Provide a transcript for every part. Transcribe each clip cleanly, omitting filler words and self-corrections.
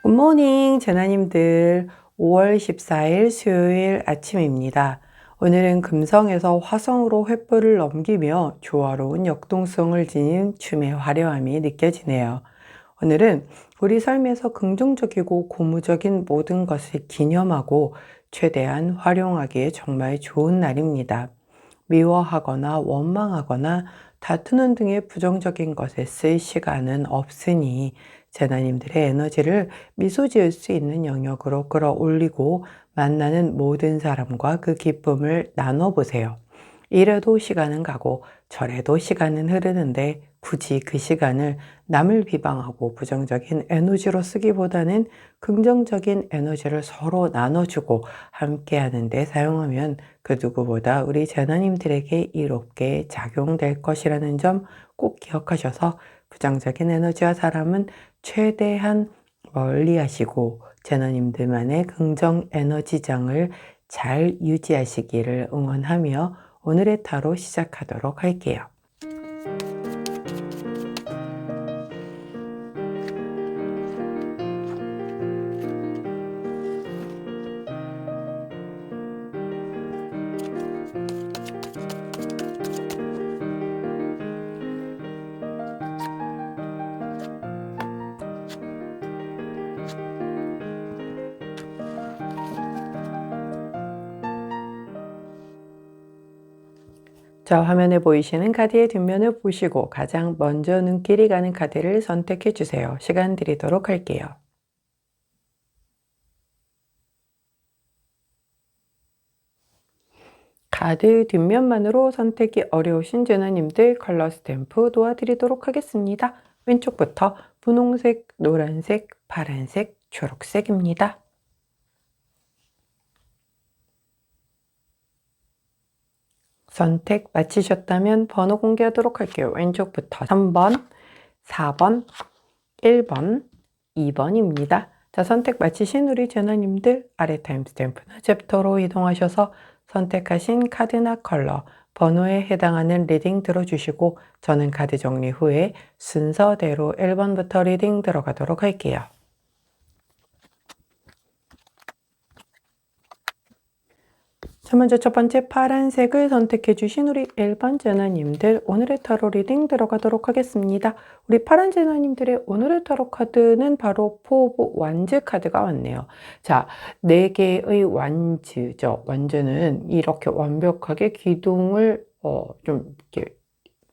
굿모닝 제나님들. 5월 14일 수요일 아침입니다. 오늘은 금성에서 화성으로 횃불을 넘기며 조화로운 역동성을 지닌 춤의 화려함이 느껴지네요. 오늘은 우리 삶에서 긍정적이고 고무적인 모든 것을 기념하고 최대한 활용하기에 정말 좋은 날입니다. 미워하거나 원망하거나 다투는 등의 부정적인 것에 쓸 시간은 없으니 제나님들의 에너지를 미소 지을 수 있는 영역으로 끌어올리고 만나는 모든 사람과 그 기쁨을 나눠보세요. 이래도 시간은 가고 저래도 시간은 흐르는데 굳이 그 시간을 남을 비방하고 부정적인 에너지로 쓰기보다는 긍정적인 에너지를 서로 나눠주고 함께 하는데 사용하면 그 누구보다 우리 제나님들에게 이롭게 작용될 것이라는 점 꼭 기억하셔서 부정적인 에너지와 사람은 최대한 멀리 하시고 제너님들만의 긍정 에너지장을 잘 유지하시기를 응원하며 오늘의 타로 시작하도록 할게요. 자, 화면에 보이시는 카드의 뒷면을 보시고 가장 먼저 눈길이 가는 카드를 선택해 주세요. 시간 드리도록 할게요. 카드 뒷면만으로 선택이 어려우신 제너님들 컬러 스탬프 도와드리도록 하겠습니다. 왼쪽부터 분홍색, 노란색, 파란색, 초록색입니다. 선택 마치셨다면 번호 공개하도록 할게요. 왼쪽부터 3번, 4번, 1번, 2번입니다. 자, 선택 마치신 우리 제너님들 아래 타임스탬프나 챕터로 이동하셔서 선택하신 카드나 컬러, 번호에 해당하는 리딩 들어주시고 저는 카드 정리 후에 순서대로 1번부터 리딩 들어가도록 할게요. 자, 먼저 첫 번째 파란색을 선택해 주신 우리 1번 제너님들 오늘의 타로 리딩 들어가도록 하겠습니다. 우리 파란 제너님들의 오늘의 타로 카드는 바로 포 오브 완즈 카드가 왔네요. 자, 4개의 완즈죠. 완즈는 이렇게 완벽하게 기둥을 좀 이렇게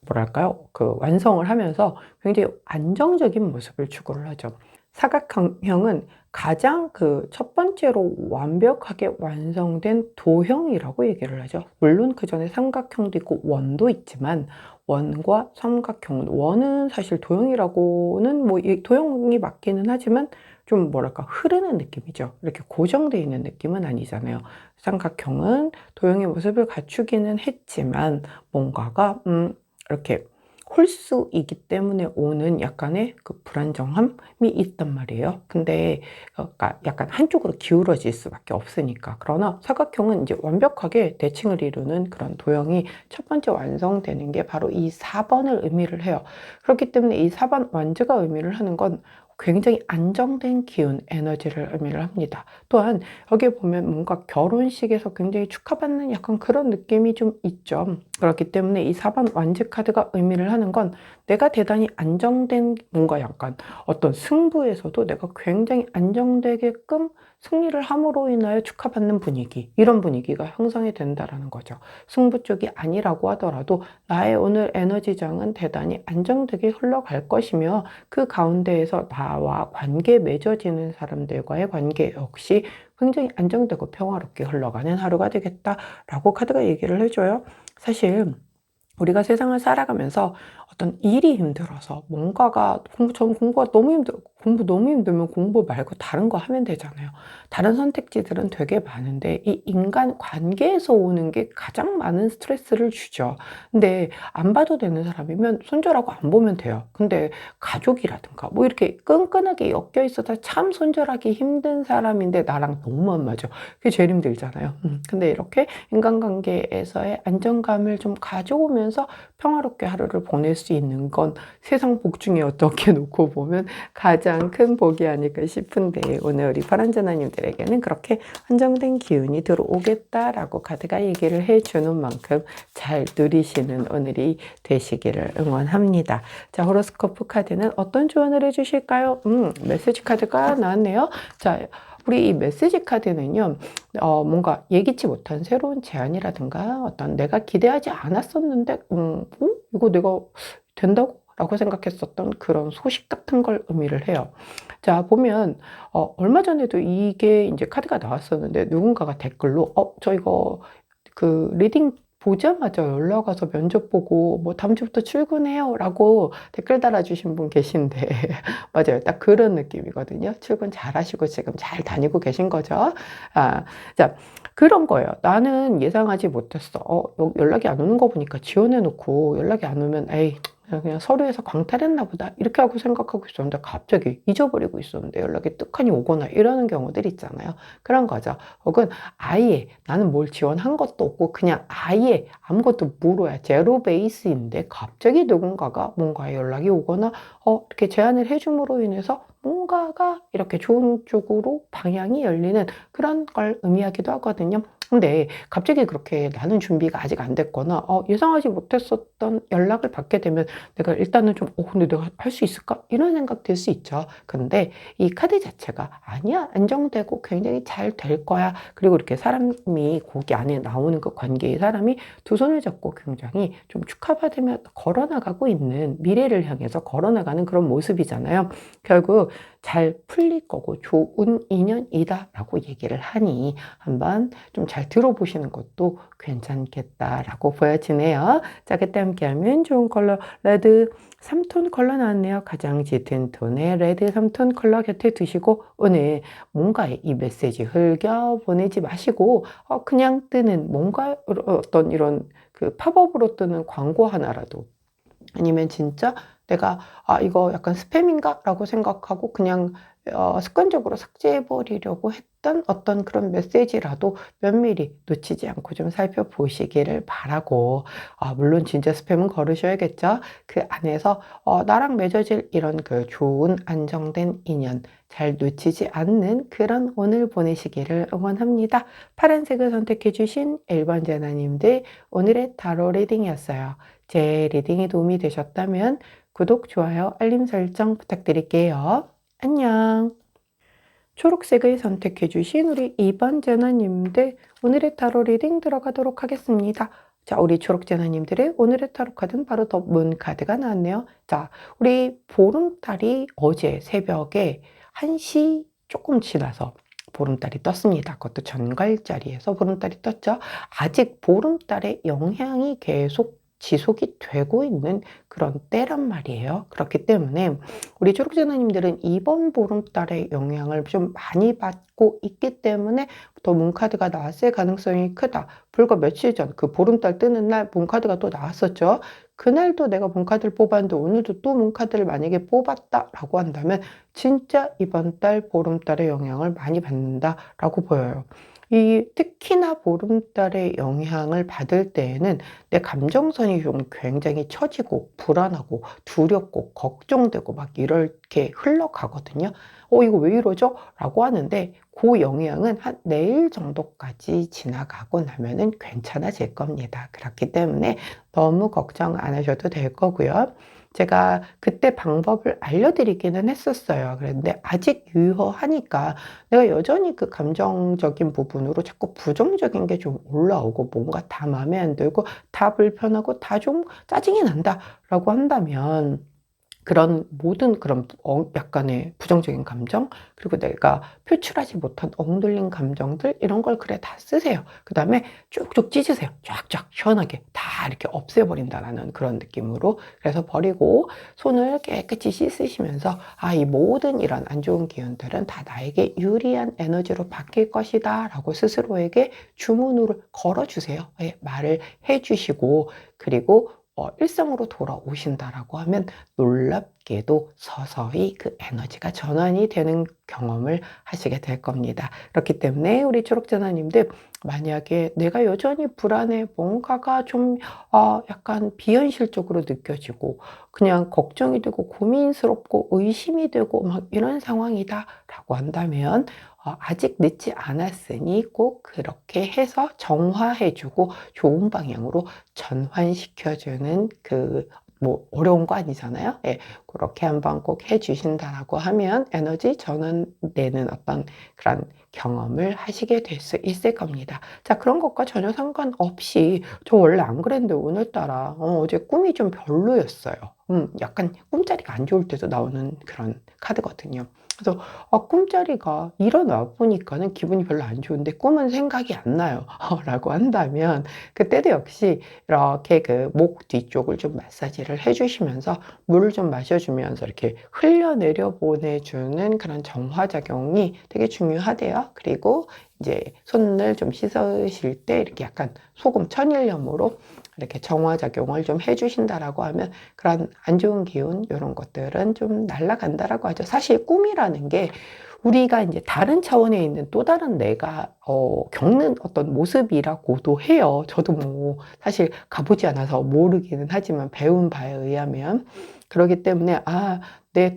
뭐랄까요? 그 완성을 하면서 굉장히 안정적인 모습을 추구를 하죠. 사각형은 가장 그 첫 번째로 완벽하게 완성된 도형이라고 얘기를 하죠. 물론 그 전에 삼각형도 있고 원도 있지만 원과 삼각형, 원은 사실 도형이라고는 뭐 이 도형이 맞기는 하지만 좀 뭐랄까 흐르는 느낌이죠. 이렇게 고정되어 있는 느낌은 아니잖아요. 삼각형은 도형의 모습을 갖추기는 했지만 뭔가가 이렇게 홀수이기 때문에 오는 약간의 그 불안정함이 있단 말이에요. 근데 그러니까 약간 한쪽으로 기울어질 수밖에 없으니까. 그러나 사각형은 이제 완벽하게 대칭을 이루는 그런 도형이 첫 번째 완성되는 게 바로 이 4번을 의미를 해요. 그렇기 때문에 이 4번 완즈가 의미를 하는 건 굉장히 안정된 기운, 에너지를 의미를 합니다. 또한 여기 보면 뭔가 결혼식에서 굉장히 축하받는 약간 그런 느낌이 좀 있죠. 그렇기 때문에 이 4번 완즈 카드가 의미를 하는 건 내가 대단히 안정된 뭔가 약간 어떤 승부에서도 내가 굉장히 안정되게끔 승리를 함으로 인하여 축하받는 분위기, 이런 분위기가 형성이 된다라는 거죠. 승부 쪽이 아니라고 하더라도 나의 오늘 에너지장은 대단히 안정되게 흘러갈 것이며 그 가운데에서 나와 관계 맺어지는 사람들과의 관계 역시 굉장히 안정되고 평화롭게 흘러가는 하루가 되겠다라고 카드가 얘기를 해줘요. 사실 우리가 세상을 살아가면서 어떤 일이 힘들어서 뭔가가 저는 공부가 너무 힘들어. 공부 너무 힘들면 공부 말고 다른 거 하면 되잖아요. 다른 선택지들은 되게 많은데 이 인간 관계에서 오는 게 가장 많은 스트레스를 주죠. 근데 안 봐도 되는 사람이면 손절하고 안 보면 돼요. 근데 가족이라든가 뭐 이렇게 끈끈하게 엮여 있어서 참 손절하기 힘든 사람인데 나랑 너무 안 맞아. 그게 제일 힘들잖아요. 근데 이렇게 인간관계에서의 안정감을 좀 가져오면 하면서 평화롭게 하루를 보낼 수 있는 건 세상 복 중에 어떻게 놓고 보면 가장 큰 복이 아닐까 싶은데, 오늘 우리 파란제나님들에게는 그렇게 안정된 기운이 들어오겠다라고 카드가 얘기를 해주는 만큼 잘 누리시는 오늘이 되시기를 응원합니다. 자, 호로스코프 카드는 어떤 조언을 해주실까요? 메시지 카드가 나왔네요. 자, 우리 이 메시지 카드는요, 뭔가 예기치 못한 새로운 제안이라든가 어떤 내가 기대하지 않았었는데, 이거 내가 된다고? 라고 생각했었던 그런 소식 같은 걸 의미를 해요. 자, 보면, 얼마 전에도 이게 이제 카드가 나왔었는데, 누군가가 댓글로, 저 이거 그 리딩 보자마자 연락 와서 면접 보고 뭐 다음 주부터 출근해요 라고 댓글 달아주신 분 계신데 맞아요. 딱 그런 느낌이거든요. 출근 잘 하시고 지금 잘 다니고 계신 거죠. 자, 그런 거예요. 나는 예상하지 못했어. 연락이 안 오는 거 보니까 지원해 놓고 연락이 안 오면 에이, 그냥 서류에서 광탈했나 보다 이렇게 하고 생각하고 있었는데 갑자기 잊어버리고 있었는데 연락이 뜩하니 오거나 이러는 경우들 있잖아요. 그런 거죠. 혹은 아예 나는 뭘 지원한 것도 없고 그냥 아예 아무것도 물어야 제로 베이스인데 갑자기 누군가가 뭔가 연락이 오거나 이렇게 제안을 해줌으로 인해서 뭔가가 이렇게 좋은 쪽으로 방향이 열리는 그런 걸 의미하기도 하거든요. 근데 갑자기 그렇게 나는 준비가 아직 안 됐거나 예상하지 못했었던 연락을 받게 되면 내가 일단은 좀 근데 내가 할 수 있을까? 이런 생각 들 수 있죠. 근데 이 카드 자체가 아니야, 안정되고 굉장히 잘 될 거야. 그리고 이렇게 사람이 거기 안에 나오는 그 관계의 사람이 두 손을 잡고 굉장히 좀 축하받으며 걸어나가고 있는, 미래를 향해서 걸어나가는 그런 모습이잖아요. 결국 잘 풀릴 거고 좋은 인연이다라고 얘기를 하니 한번 좀 잘 들어보시는 것도 괜찮겠다라고 보여지네요. 자, 그때 함께하면 좋은 컬러 레드 3톤 컬러 나왔네요. 가장 짙은 톤의 레드 3톤 컬러 곁에 두시고 오늘 뭔가의 이 메시지 흘겨 보내지 마시고 그냥 뜨는 뭔가 어떤 이런 그 팝업으로 뜨는 광고 하나라도, 아니면 진짜 내가 이거 약간 스팸인가? 라고 생각하고 그냥 습관적으로 삭제해 버리려고 했던 어떤 그런 메시지라도 면밀히 놓치지 않고 좀 살펴보시기를 바라고, 물론 진짜 스팸은 거르셔야겠죠. 그 안에서 나랑 맺어질 이런 그 좋은 안정된 인연 잘 놓치지 않는 그런 오늘 보내시기를 응원합니다. 파란색을 선택해 주신 1번 제나님들, 오늘의 타로 리딩이었어요. 제 리딩이 도움이 되셨다면 구독, 좋아요, 알림 설정 부탁드릴게요. 안녕. 초록색을 선택해 주신 우리 2번 제나님들, 오늘의 타로 리딩 들어가도록 하겠습니다. 자, 우리 초록 제나님들의 오늘의 타로 카드는 바로 더 문 카드가 나왔네요. 자, 우리 보름달이 어제 새벽에 1시 조금 지나서 보름달이 떴습니다. 그것도 전갈자리에서 보름달이 떴죠. 아직 보름달의 영향이 계속 지속이 되고 있는 그런 때란 말이에요. 그렇기 때문에 우리 초록제나님들은 이번 보름달의 영향을 좀 많이 받고 있기 때문에 더 문카드가 나왔을 가능성이 크다. 불과 며칠 전 그 보름달 뜨는 날 문카드가 또 나왔었죠. 그날도 내가 문카드를 뽑았는데 오늘도 또 문카드를 만약에 뽑았다라고 한다면 진짜 이번 달 보름달의 영향을 많이 받는다라고 보여요. 이 특히나 보름달의 영향을 받을 때에는 내 감정선이 좀 굉장히 처지고 불안하고 두렵고 걱정되고 막 이렇게 흘러가거든요. 이거 왜 이러죠? 라고 하는데 그 영향은 한 내일 정도까지 지나가고 나면은 괜찮아질 겁니다. 그렇기 때문에 너무 걱정 안 하셔도 될 거고요. 제가 그때 방법을 알려드리기는 했었어요. 그런데 아직 유효하니까 내가 여전히 그 감정적인 부분으로 자꾸 부정적인 게 좀 올라오고 뭔가 다 마음에 안 들고 다 불편하고 다 좀 짜증이 난다라고 한다면 그런 모든 그런 약간의 부정적인 감정, 그리고 내가 표출하지 못한 억눌린 감정들, 이런 걸 그래 다 쓰세요. 그 다음에 쭉쭉 찢으세요. 쫙쫙 시원하게 다 이렇게 없애버린다라는 그런 느낌으로. 그래서 버리고 손을 깨끗이 씻으시면서 이 모든 이런 안 좋은 기운들은 다 나에게 유리한 에너지로 바뀔 것이다 라고 스스로에게 주문을 걸어주세요. 말을 해주시고, 그리고 일상으로 돌아오신다라고 하면 놀랍게도 서서히 그 에너지가 전환이 되는 경험을 하시게 될 겁니다. 그렇기 때문에 우리 초록전화님들, 만약에 내가 여전히 불안해, 뭔가가 좀 약간 비현실적으로 느껴지고 그냥 걱정이 되고 고민스럽고 의심이 되고 막 이런 상황이다 라고 한다면, 아직 늦지 않았으니 꼭 그렇게 해서 정화해주고 좋은 방향으로 전환시켜주는, 뭐 어려운 거 아니잖아요. 예, 그렇게 한번 꼭 해주신다라고 하면 에너지 전환되는 어떤 그런 경험을 하시게 될 수 있을 겁니다. 자, 그런 것과 전혀 상관없이, 저 원래 안 그랬는데 오늘따라 어제 꿈이 좀 별로였어요. 약간 꿈자리가 안 좋을 때도 나오는 그런 카드거든요. 그래서 꿈자리가 일어나 보니까는 기분이 별로 안 좋은데 꿈은 생각이 안 나요. 라고 한다면, 그때도 역시 이렇게 그 목 뒤쪽을 좀 마사지를 해주시면서 물을 좀 마셔주면서 이렇게 흘려내려 보내주는 그런 정화작용이 되게 중요하대요. 그리고 이제 손을 좀 씻으실 때 이렇게 약간 소금 천일염으로 이렇게 정화작용을 좀 해주신다라고 하면 그런 안 좋은 기운, 이런 것들은 좀 날아간다라고 하죠. 사실 꿈이라는 게 우리가 이제 다른 차원에 있는 또 다른 내가 겪는 어떤 모습이라고도 해요. 저도 뭐 사실 가보지 않아서 모르기는 하지만 배운 바에 의하면, 그렇기 때문에 내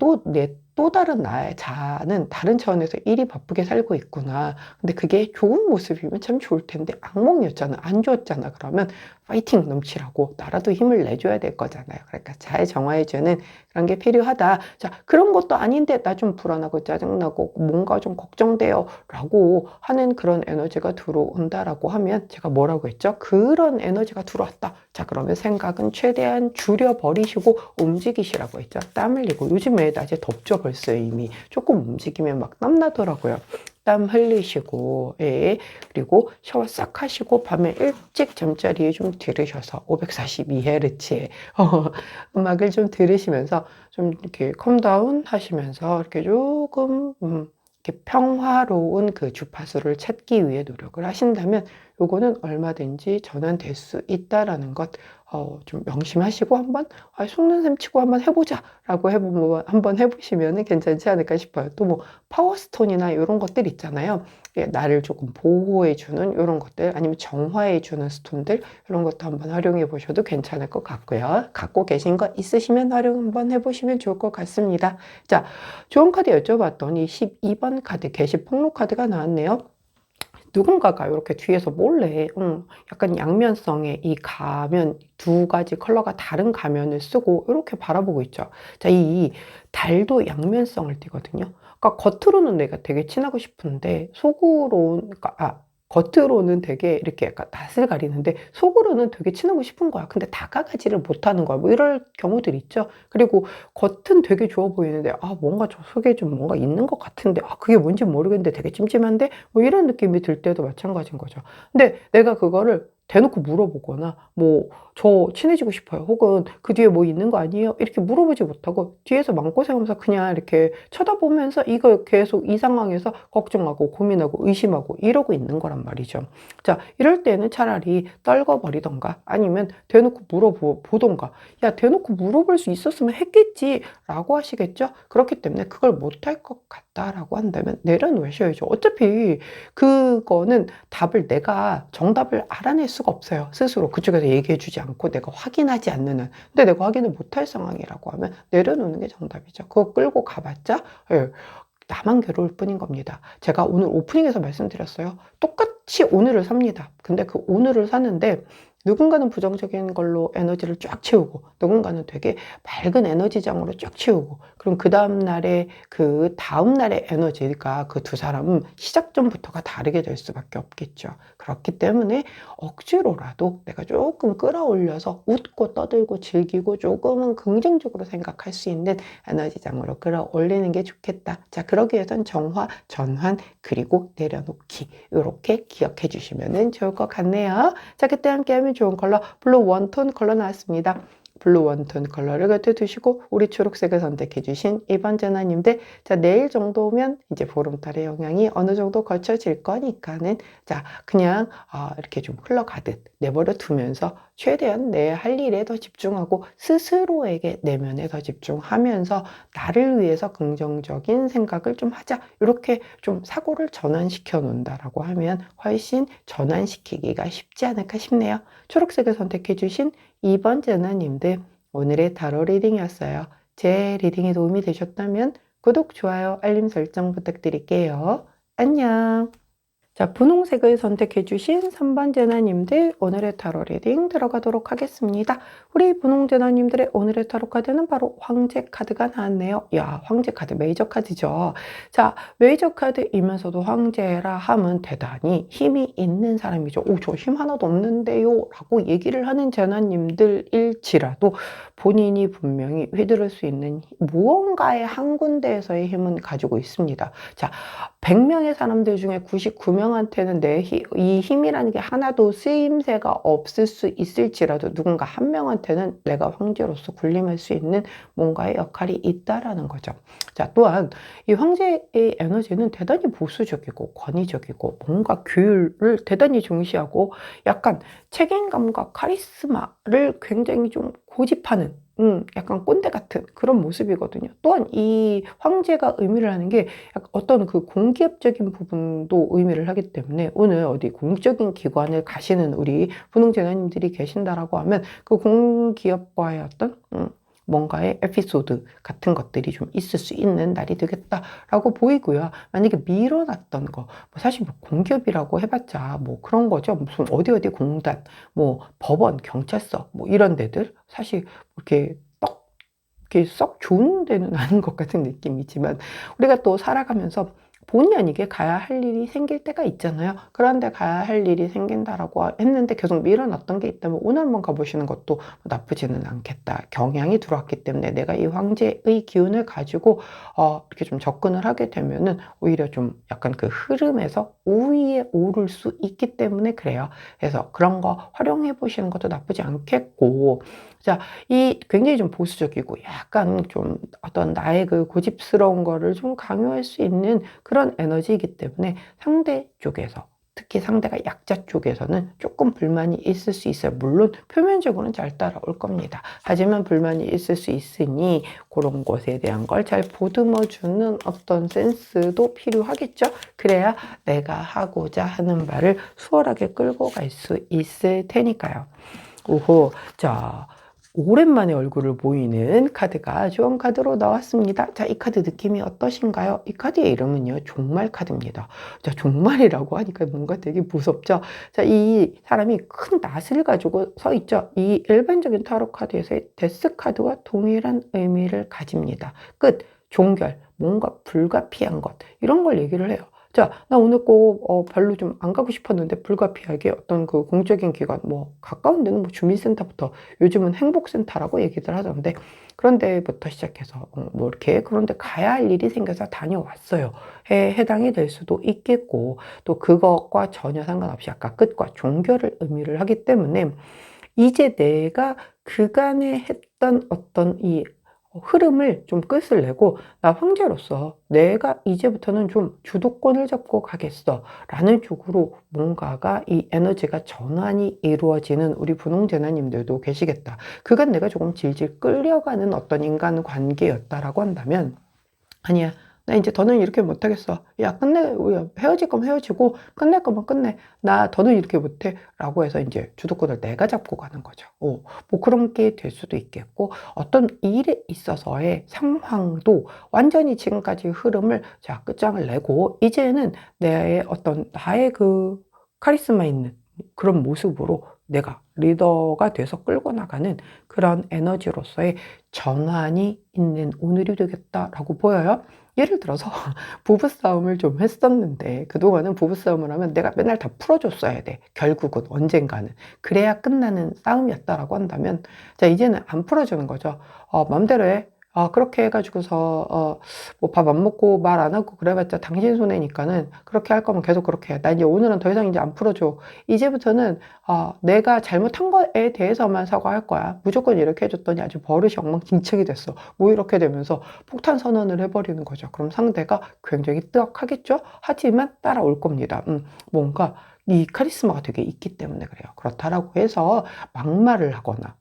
또 다른 나의 자아는 다른 차원에서 일이 바쁘게 살고 있구나. 근데 그게 좋은 모습이면 참 좋을 텐데 악몽이었잖아, 안 좋았잖아, 그러면 파이팅 넘치라고 나라도 힘을 내줘야 될 거잖아요. 그러니까 잘 정화해주는 그런 게 필요하다. 자, 그런 것도 아닌데 나 좀 불안하고 짜증나고 뭔가 좀 걱정돼요 라고 하는 그런 에너지가 들어온다라고 하면, 제가 뭐라고 했죠? 그런 에너지가 들어왔다. 자, 그러면 생각은 최대한 줄여버리시고 움직이시라고 했죠. 땀 흘리고, 요즘에 낮에 덥죠 벌써. 이미 조금 움직이면 막 땀나더라고요. 땀 흘리시고, 예. 그리고 샤워 싹 하시고 밤에 일찍 잠자리에 좀 들으셔서 542Hz의 음악을 좀 들으시면서 좀 이렇게 컴다운 하시면서 이렇게 조금 이렇게 평화로운 그 주파수를 찾기 위해 노력을 하신다면, 요거는 얼마든지 전환될 수 있다라는 것 좀 명심하시고 한번 속는 셈 치고 한번 해보자 라고 한번 해보시면 괜찮지 않을까 싶어요. 또 뭐 파워스톤이나 이런 것들 있잖아요. 나를 조금 보호해주는 이런 것들, 아니면 정화해주는 스톤들, 이런 것도 한번 활용해 보셔도 괜찮을 것 같고요. 갖고 계신 거 있으시면 활용 한번 해보시면 좋을 것 같습니다. 자, 좋은 카드 여쭤봤더니 12번 카드, 게시 폭로 카드가 나왔네요. 누군가가 이렇게 뒤에서 몰래 약간 양면성의 이 가면, 두 가지 컬러가 다른 가면을 쓰고 이렇게 바라보고 있죠. 자, 이 달도 양면성을 띠거든요. 그러니까 겉으로는 내가 되게 친하고 싶은데 겉으로는 되게 이렇게 약간 낯을 가리는데 속으로는 되게 친하고 싶은 거야. 근데 다가가지를 못하는 거야. 뭐 이럴 경우들 있죠. 그리고 겉은 되게 좋아 보이는데 뭔가 저 속에 좀 뭔가 있는 것 같은데 그게 뭔지 모르겠는데 되게 찜찜한데, 뭐 이런 느낌이 들 때도 마찬가지인 거죠. 근데 내가 그거를 대놓고 물어보거나, 뭐 저 친해지고 싶어요, 혹은 그 뒤에 뭐 있는 거 아니에요, 이렇게 물어보지 못하고 뒤에서 마음고생하면서 그냥 이렇게 쳐다보면서 이걸 계속 이 상황에서 걱정하고 고민하고 의심하고 이러고 있는 거란 말이죠. 자, 이럴 때는 차라리 떨궈버리던가 아니면 대놓고 물어보던가, 야, 대놓고 물어볼 수 있었으면 했겠지 라고 하시겠죠. 그렇기 때문에 그걸 못할 것 같다라고 한다면 내려놓으셔야죠. 어차피 그거는 내가 정답을 알아낼 수가 없어요. 스스로 그쪽에서 얘기해 주지 않고 내가 확인하지 않는 한. 근데 내가 확인을 못할 상황이라고 하면 내려놓는 게 정답이죠. 그거 끌고 가봤자 나만 괴로울 뿐인 겁니다. 제가 오늘 오프닝에서 말씀드렸어요. 똑같이 오늘을 삽니다. 근데 그 오늘을 사는데 누군가는 부정적인 걸로 에너지를 쫙 채우고, 누군가는 되게 밝은 에너지장으로 쫙 채우고, 그럼 그 다음 날의 에너지가 그 두 사람은 시작점부터가 다르게 될 수밖에 없겠죠. 그렇기 때문에 억지로라도 내가 조금 끌어올려서 웃고 떠들고 즐기고 조금은 긍정적으로 생각할 수 있는 에너지장으로 끌어올리는 게 좋겠다. 자, 그러기 위해선 정화, 전환, 그리고 내려놓기, 이렇게 기억해 주시면 좋을 것 같네요. 자, 그때 함께하면 좋은 컬러 블루 원톤 컬러 나왔습니다. 블루 원톤 컬러를 곁에 두시고 우리 초록색을 선택해 주신 2번 제나님들, 자, 내일 정도면 이제 보름달의 영향이 어느 정도 거쳐질 거니까는 자, 그냥 이렇게 좀 흘러가듯 내버려 두면서 최대한 내 할 일에 더 집중하고 스스로에게 내면에 더 집중하면서 나를 위해서 긍정적인 생각을 좀 하자, 이렇게 좀 사고를 전환시켜 놓는다라고 하면 훨씬 전환시키기가 쉽지 않을까 싶네요. 초록색을 선택해 주신 2번 제나님들, 오늘의 타로 리딩이었어요. 제 리딩이 도움이 되셨다면 구독, 좋아요, 알림 설정 부탁드릴게요. 안녕. 자, 분홍색을 선택해 주신 3번 제나님들, 오늘의 타로 리딩 들어가도록 하겠습니다. 우리 분홍 제나님들의 오늘의 타로 카드는 바로 황제 카드가 나왔네요. 야, 황제 카드 메이저 카드죠. 자, 메이저 카드이면서도 황제라 하면 대단히 힘이 있는 사람이죠. 오, 저 힘 하나도 없는데요 라고 얘기를 하는 제나님들일지라도 본인이 분명히 휘두를 수 있는 무언가의 한 군데에서의 힘은 가지고 있습니다. 자, 100명의 사람들 중에 99명한테는 이 힘이라는 게 하나도 쓰임새가 없을 수 있을지라도 누군가 한 명한테는 내가 황제로서 군림할 수 있는 뭔가의 역할이 있다라는 거죠. 자, 또한 이 황제의 에너지는 대단히 보수적이고 권위적이고 뭔가 규율을 대단히 중시하고 약간 책임감과 카리스마를 굉장히 좀 고집하는 약간 꼰대 같은 그런 모습이거든요. 또한 이 황제가 의미를 하는 게 약간 어떤 그 공기업적인 부분도 의미를 하기 때문에 오늘 어디 공적인 기관을 가시는 우리 분홍제나님들이 계신다라고 하면 그 공기업과의 어떤 뭔가의 에피소드 같은 것들이 좀 있을 수 있는 날이 되겠다라고 보이고요. 만약에 미뤄놨던 거, 사실 뭐 공기업이라고 해봤자 뭐 그런 거죠. 무슨 어디 공단, 뭐 법원, 경찰서, 뭐 이런 데들 사실 이렇게 썩 좋은 데는 아닌 것 같은 느낌이지만 우리가 또 살아가면서 본의 아니게 가야 할 일이 생길 때가 있잖아요. 그런데 가야 할 일이 생긴다라고 했는데 계속 밀어놨던 게 있다면 오늘 한번 가보시는 것도 나쁘지는 않겠다. 경향이 들어왔기 때문에 내가 이 황제의 기운을 가지고 이렇게 좀 접근을 하게 되면은 오히려 좀 약간 그 흐름에서 우위에 오를 수 있기 때문에 그래요. 그래서 그런 거 활용해 보시는 것도 나쁘지 않겠고, 자, 이 굉장히 좀 보수적이고 약간 좀 어떤 나의 그 고집스러운 거를 좀 강요할 수 있는 그런 에너지이기 때문에 상대 쪽에서, 특히 상대가 약자 쪽에서는 조금 불만이 있을 수 있어요. 물론 표면적으로는 잘 따라올 겁니다. 하지만 불만이 있을 수 있으니 그런 것에 대한 걸 잘 보듬어주는 어떤 센스도 필요하겠죠. 그래야 내가 하고자 하는 말을 수월하게 끌고 갈 수 있을 테니까요. 오호, 자, 오랜만에 얼굴을 보이는 카드가 좋은 카드로 나왔습니다. 자, 이 카드 느낌이 어떠신가요? 이 카드의 이름은요, 종말 카드입니다. 자, 종말이라고 하니까 뭔가 되게 무섭죠? 자, 이 사람이 큰 낫을 가지고 서 있죠? 이 일반적인 타로 카드에서의 데스 카드와 동일한 의미를 가집니다. 끝, 종결, 뭔가 불가피한 것, 이런 걸 얘기를 해요. 자, 나 오늘 꼭 별로 좀 안 가고 싶었는데 불가피하게 어떤 그 공적인 기관, 뭐 가까운 데는 뭐 주민센터부터 요즘은 행복센터라고 얘기들 하던데 그런 데부터 시작해서 뭐 이렇게 그런 데 가야 할 일이 생겨서 다녀왔어요. 해당이 될 수도 있겠고, 또 그것과 전혀 상관없이 아까 끝과 종결을 의미를 하기 때문에 이제 내가 그간에 했던 어떤 이 흐름을 좀 끝을 내고 나 황제로서 내가 이제부터는 좀 주도권을 잡고 가겠어 라는 쪽으로 뭔가가 이 에너지가 전환이 이루어지는 우리 분홍제나님들도 계시겠다. 그간 내가 조금 질질 끌려가는 어떤 인간관계였다라고 한다면 아니야, 나 이제 더는 이렇게 못하겠어. 야, 우리 헤어질 거면 헤어지고 끝낼 거면 끝내. 나 더는 이렇게 못해 라고 해서 이제 주도권을 내가 잡고 가는 거죠. 뭐 그런 게 될 수도 있겠고, 어떤 일에 있어서의 상황도 완전히 지금까지 흐름을 자 끝장을 내고 이제는 나의 그 카리스마 있는 그런 모습으로 내가 리더가 돼서 끌고 나가는 그런 에너지로서의 전환이 있는 오늘이 되겠다라고 보여요. 예를 들어서 부부싸움을 좀 했었는데 그동안은 부부싸움을 하면 내가 맨날 다 풀어줬어야 돼. 결국은 언젠가는. 그래야 끝나는 싸움이었다라고 한다면 자, 이제는 안 풀어주는 거죠. 마음대로 해. 그렇게 해가지고서 뭐 밥 안 먹고 말 안 하고 그래봤자 당신 손해니까는 그렇게 할 거면 계속 그렇게 해. 나 이제 오늘은 더 이상 이제 안 풀어줘. 이제부터는 내가 잘못한 거에 대해서만 사과할 거야. 무조건 이렇게 해줬더니 아주 버릇이 엉망진창이 됐어. 뭐 이렇게 되면서 폭탄 선언을 해버리는 거죠. 그럼 상대가 굉장히 뜨악하겠죠? 하지만 따라올 겁니다. 뭔가 이 카리스마가 되게 있기 때문에 그래요. 그렇다라고 해서 막말을 하거나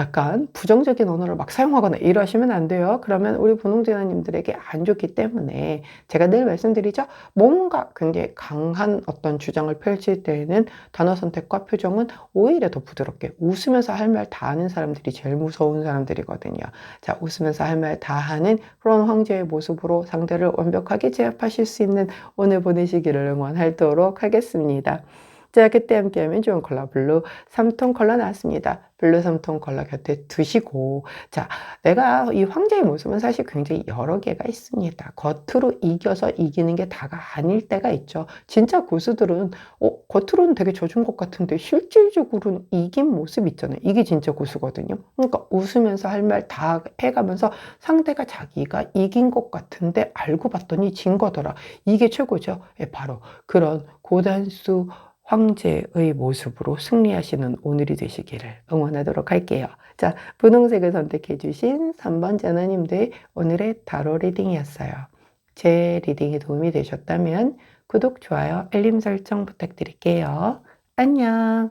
약간 부정적인 언어를 막 사용하거나 이러시면 안 돼요. 그러면 우리 분홍재나님들에게 안 좋기 때문에 제가 늘 말씀드리죠. 뭔가 굉장히 강한 어떤 주장을 펼칠 때에는 단어 선택과 표정은 오히려 더 부드럽게 웃으면서 할 말 다 하는 사람들이 제일 무서운 사람들이거든요. 자, 웃으면서 할 말 다 하는 그런 황제의 모습으로 상대를 완벽하게 제압하실 수 있는 오늘 보내시기를 응원하도록 하겠습니다. 자, 그때 함께하면 좋은 컬러 블루 3톤 컬러 나왔습니다. 블루 3톤 컬러 곁에 두시고, 자, 내가 이 황제의 모습은 사실 굉장히 여러 개가 있습니다. 겉으로 이겨서 이기는 게 다가 아닐 때가 있죠. 진짜 고수들은 겉으로는 되게 져준 것 같은데 실질적으로는 이긴 모습 있잖아요. 이게 진짜 고수거든요. 그러니까 웃으면서 할 말 다 해가면서 상대가 자기가 이긴 것 같은데 알고 봤더니 진 거더라. 이게 최고죠. 바로 그런 고단수 황제의 모습으로 승리하시는 오늘이 되시기를 응원하도록 할게요. 자, 분홍색을 선택해 주신 3번 제나님들 오늘의 타로 리딩이었어요. 제 리딩이 도움이 되셨다면 구독, 좋아요, 알림 설정 부탁드릴게요. 안녕.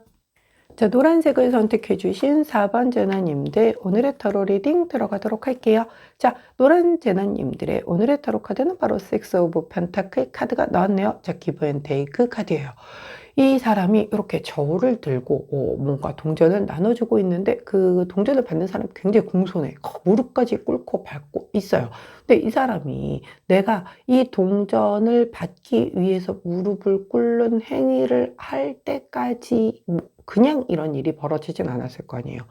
자, 노란색을 선택해 주신 4번 제나님들 오늘의 타로 리딩 들어가도록 할게요. 자, 노란 제나님들의 오늘의 타로 카드는 바로 Six of Pentacle 카드가 나왔네요. 자, 기브 앤 테이크 카드예요. 이 사람이 이렇게 저울을 들고 뭔가 동전을 나눠주고 있는데 그 동전을 받는 사람이 굉장히 공손해. 무릎까지 꿇고 밟고 있어요. 근데 이 사람이 내가 이 동전을 받기 위해서 무릎을 꿇는 행위를 할 때까지 그냥 이런 일이 벌어지진 않았을 거 아니에요.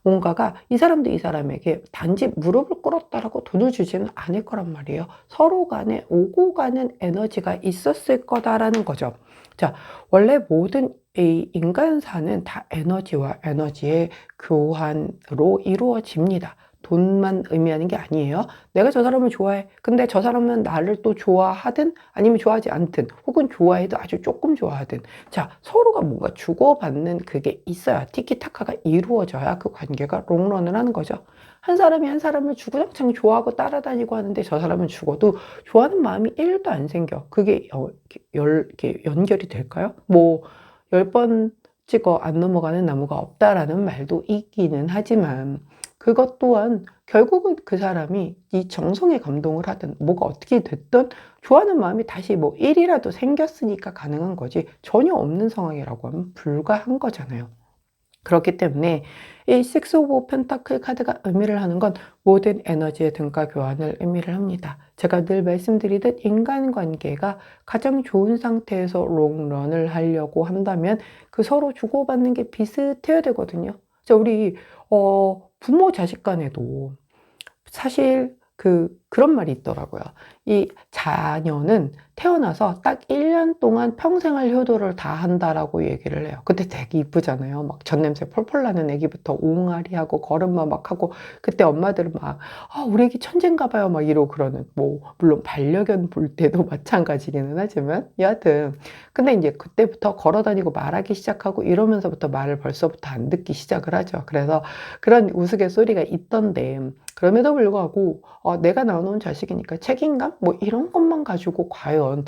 뭔가가 이 사람도 이 사람에게 단지 무릎을 꿇었다라고 돈을 주지는 않을 거란 말이에요. 서로 간에 오고 가는 에너지가 있었을 거다라는 거죠. 자, 원래 모든 이 인간사는 다 에너지와 에너지의 교환으로 이루어집니다. 돈만 의미하는 게 아니에요. 내가 저 사람을 좋아해. 근데 저 사람은 나를 또 좋아하든 아니면 좋아하지 않든 혹은 좋아해도 아주 조금 좋아하든 자, 서로가 뭔가 주고받는 그게 있어야 티키타카가 이루어져야 그 관계가 롱런을 하는 거죠. 한 사람이 한 사람을 주구장창 좋아하고 따라다니고 하는데 저 사람은 죽어도 좋아하는 마음이 1도 안 생겨. 그게 이렇게 연결이 될까요? 뭐 10번 찍어 안 넘어가는 나무가 없다라는 말도 있기는 하지만 그것 또한 결국은 그 사람이 이 정성에 감동을 하든 뭐가 어떻게 됐든 좋아하는 마음이 다시 뭐 1이라도 생겼으니까 가능한 거지 전혀 없는 상황이라고 하면 불가한 거잖아요. 그렇기 때문에 이 Six of Pentacle 카드가 의미를 하는 건 모든 에너지의 등가 교환을 의미를 합니다. 제가 늘 말씀드리듯 인간관계가 가장 좋은 상태에서 롱런을 하려고 한다면 그 서로 주고받는 게 비슷해야 되거든요. 자, 우리 부모 자식 간에도 사실 그런 말이 있더라고요. 이 자녀는 태어나서 딱 1년 동안 평생을 효도를 다 한다라고 얘기를 해요. 그때 되게 이쁘잖아요. 막 전냄새 펄펄 나는 애기부터 옹알이하고 걸음마 막 하고 그때 엄마들은 막 우리 애기 천재인가 봐요 막 이러고 그러는 뭐 물론 반려견 볼 때도 마찬가지기는 하지만 여하튼 근데 이제 그때부터 걸어다니고 말하기 시작하고 이러면서부터 말을 벌써부터 안 듣기 시작을 하죠. 그래서 그런 우스갯소리가 있던데 그럼에도 불구하고 내가 낳아놓은 자식이니까 책임감 뭐 이런 것만 가지고 과연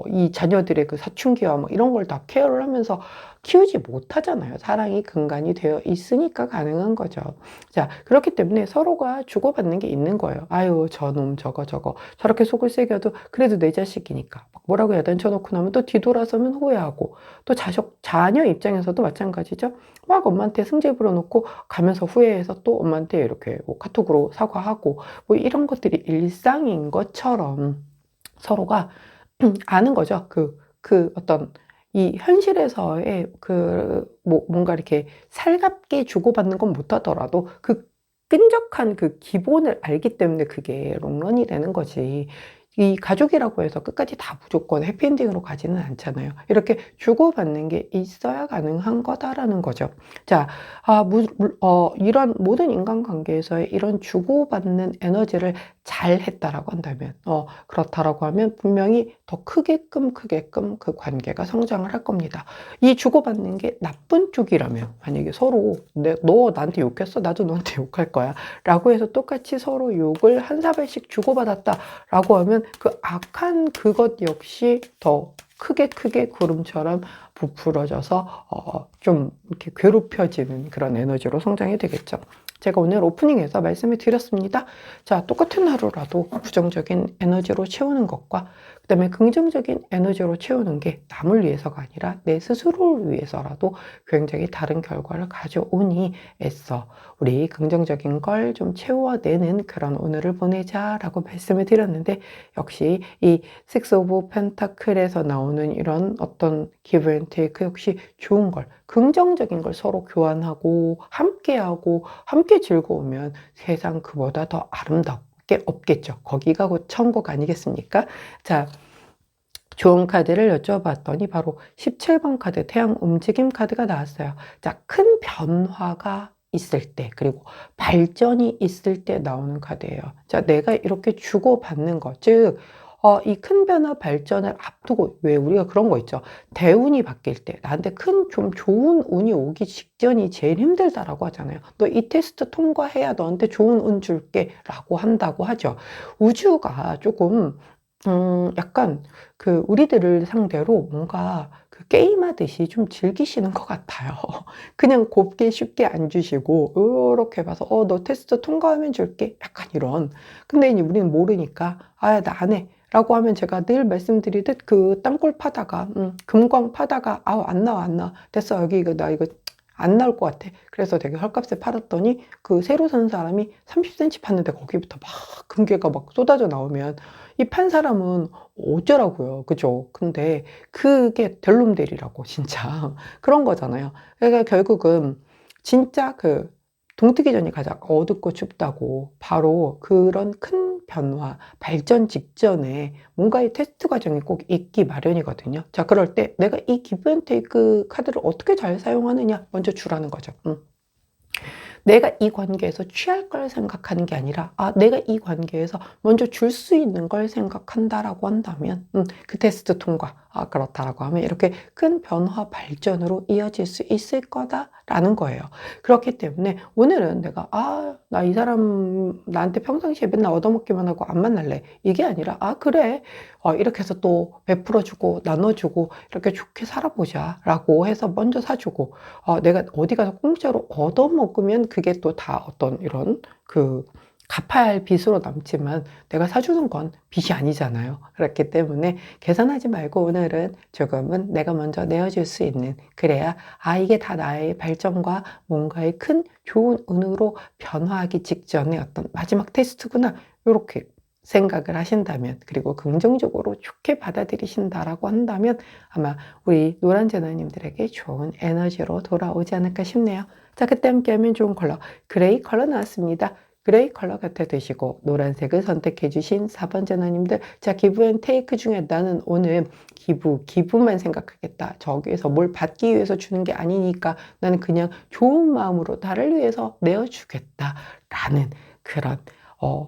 이 자녀들의 그 사춘기와 뭐 이런 걸 다 케어를 하면서 키우지 못하잖아요. 사랑이 근간이 되어 있으니까 가능한 거죠. 자, 그렇기 때문에 서로가 주고받는 게 있는 거예요. 아유, 저놈 저거 저렇게 속을 새겨도 그래도 내 자식이니까 막 뭐라고 야단쳐놓고 나면 또 뒤돌아서면 후회하고 또 자녀 입장에서도 마찬가지죠. 막 엄마한테 승질 불어놓고 가면서 후회해서 또 엄마한테 이렇게 뭐 카톡으로 사과하고 뭐 이런 것들이 일상인 것처럼 서로가 아는 거죠. 그 어떤 이 현실에서의 뭐 뭔가 이렇게 살갑게 주고받는 건 못하더라도 끈적한 그 기본을 알기 때문에 그게 롱런이 되는 거지. 이 가족이라고 해서 끝까지 다 무조건 해피엔딩으로 가지는 않잖아요. 이렇게 주고받는 게 있어야 가능한 거다라는 거죠. 자, 이런 모든 인간관계에서의 이런 주고받는 에너지를 잘 했다라고 한다면, 그렇다라고 하면 분명히 더 크게끔 그 관계가 성장을 할 겁니다. 이 주고받는 게 나쁜 쪽이라면, 만약에 서로 너 나한테 욕했어? 나도 너한테 욕할 거야. 라고 해서 똑같이 서로 욕을 한 사발씩 주고받았다. 라고 하면 그 악한 그것 역시 더 크게 구름처럼 부풀어져서 좀 이렇게 괴롭혀지는 그런 에너지로 성장이 되겠죠. 제가 오늘 오프닝에서 말씀을 드렸습니다. 자, 똑같은 하루라도 부정적인 에너지로 채우는 것과 그 다음에 긍정적인 에너지로 채우는 게 남을 위해서가 아니라 내 스스로를 위해서라도 굉장히 다른 결과를 가져오니 애써 우리 긍정적인 걸 좀 채워내는 그런 오늘을 보내자라고 말씀을 드렸는데, 역시 이 Six of Pentacle에서 나오는 이런 어떤 give and take 역시 좋은 걸, 긍정적인 걸 서로 교환하고 함께하고 함께 즐거우면 세상 그보다 더 아름답게 없겠죠. 거기가 곧 천국 아니겠습니까? 자, 좋은 카드를 여쭤봤더니 바로 17번 카드 태양 움직임 카드가 나왔어요. 자, 큰 변화가 있을 때, 그리고 발전이 있을 때 나오는 카드예요. 자, 내가 이렇게 주고받는 것, 즉 이 큰 변화 발전을 앞두고, 왜 우리가 그런 거 있죠. 대운이 바뀔 때 나한테 큰 좀 좋은 운이 오기 직전이 제일 힘들다라고 하잖아요. 너 이 테스트 통과해야 너한테 좋은 운 줄게 라고 한다고 하죠. 우주가 조금 약간 그 우리들을 상대로 뭔가 그 게임하듯이 좀 즐기시는 것 같아요. 그냥 곱게 쉽게 안 주시고 이렇게 봐서 너 테스트 통과하면 줄게, 약간 이런. 근데 이제 우리는 모르니까 나 안 해 라고 하면, 제가 늘 말씀드리듯 그 땅굴 파다가 금광 파다가 안 나와 됐어, 여기 나 이거 안 나올 것 같아. 그래서 되게 헐값에 팔았더니 그 새로 산 사람이 30cm 팠는데 거기부터 막 금괴가 막 쏟아져 나오면 이 판 사람은 어쩌라고요. 그죠? 근데 그게 델놈델이라고 진짜 그런 거잖아요. 그러니까 결국은 진짜 그 동트기 전이 가장 어둡고 춥다고, 바로 그런 큰 변화, 발전 직전에 뭔가의 테스트 과정이 꼭 있기 마련이거든요. 자, 그럴 때 내가 이 기브 앤 테이크 카드를 어떻게 잘 사용하느냐, 먼저 주라는 거죠. 내가 이 관계에서 취할 걸 생각하는 게 아니라, 내가 이 관계에서 먼저 줄 수 있는 걸 생각한다라고 한다면, 그 테스트 통과, 그렇다라고 하면 이렇게 큰 변화 발전으로 이어질 수 있을 거다라는 거예요. 그렇기 때문에 오늘은 내가 나 이 사람 나한테 평상시에 맨날 얻어먹기만 하고 안 만날래, 이게 아니라 그래, 이렇게 해서 또 베풀어주고 나눠주고 이렇게 좋게 살아보자 라고 해서 먼저 사주고, 내가 어디 가서 공짜로 얻어먹으면 그게 또 다 어떤 이런 그 갚아야 할 빚으로 남지만, 내가 사주는 건 빚이 아니잖아요. 그렇기 때문에 계산하지 말고 오늘은 조금은 내가 먼저 내어줄 수 있는, 그래야 이게 다 나의 발전과 뭔가의 큰 좋은 운으로 변화하기 직전에 어떤 마지막 테스트구나, 이렇게 생각을 하신다면, 그리고 긍정적으로 좋게 받아들이신다라고 한다면 아마 우리 노란 제너님들에게 좋은 에너지로 돌아오지 않을까 싶네요. 자, 그때 함께하면 좋은 컬러 그레이 컬러 나왔습니다. 그레이 컬러 갖다 드시고 노란색을 선택해 주신 4번 제너님들, 자, 기브 앤 테이크 중에 나는 오늘 기부만 생각하겠다, 저기에서 뭘 받기 위해서 주는 게 아니니까 나는 그냥 좋은 마음으로 나를 위해서 내어주겠다 라는 그런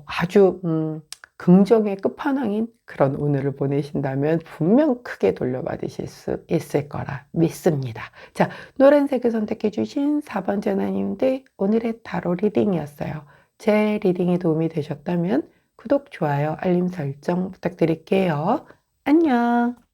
아주 긍정의 끝판왕인 그런 오늘을 보내신다면 분명 크게 돌려받으실 수 있을 거라 믿습니다. 자, 노란색을 선택해 주신 4번 제나님들, 오늘의 타로 리딩이었어요. 제 리딩이 도움이 되셨다면 구독, 좋아요, 알림 설정 부탁드릴게요. 안녕.